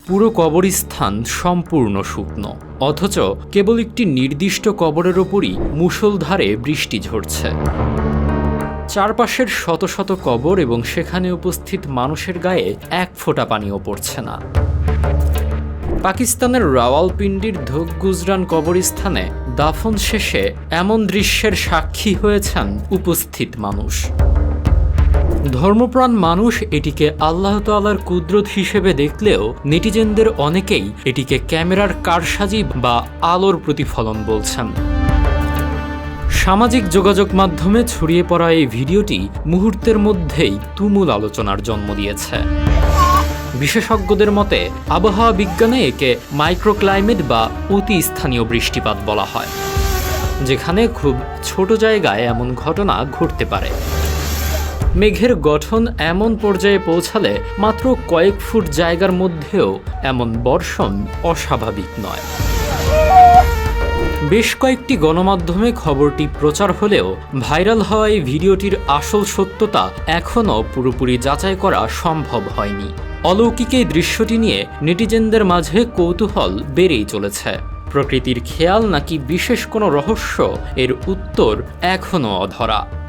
পুরো কবরস্থান সম্পূর্ণ শুকনো, অথচ কেবল একটি নির্দিষ্ট কবরের ওপরই মুষলধারে বৃষ্টি ঝরছে। চারপাশের শত শত কবর এবং সেখানে উপস্থিত মানুষের গায়ে এক ফোঁটা পানিও পড়ছে না। পাকিস্তানের রাওয়ালপিন্ডির ধোকগুজরান কবরস্থানে দাফন শেষে এমন দৃশ্যের সাক্ষী হয়েছেন উপস্থিত মানুষ। ধর্মপ্রাণ মানুষ এটিকে আল্লাহ তাআলার কুদরত হিসেবে দেখলেও নেটিজেনদের অনেকেই এটিকে ক্যামেরার কারসাজি বা আলোর প্রতিফলন বলছেন। সামাজিক যোগাযোগ মাধ্যমে ছড়িয়ে পড়া এই ভিডিওটি মুহূর্তের মধ্যেই তুমুল আলোচনার জন্ম দিয়েছে। বিশেষজ্ঞদের মতে আবহাওয়া বিজ্ঞানে একে মাইক্রোক্লাইমেট বা অতি স্থানীয় বৃষ্টিপাত বলা হয়, যেখানে খুব ছোট জায়গায় এমন ঘটনা ঘটতে পারে। মেঘের গঠন এমন পর্যায়ে পৌঁছালে মাত্র কয়েক ফুট জায়গার মধ্যেও এমন বর্ষণ অস্বাভাবিক নয়। বেশ কয়েকটি গণমাধ্যমে খবরটি প্রচার হলেও ভাইরাল হওয়া এই ভিডিওটির আসল সত্যতা এখনও পুরোপুরি যাচাই করা সম্ভব হয়নি। অলৌকিক এই দৃশ্যটি নিয়ে নেটিজেনদের মাঝে কৌতূহল বেড়েই চলেছে। প্রকৃতির খেয়াল নাকি বিশেষ কোনো রহস্য, এর উত্তর এখনও অধরা।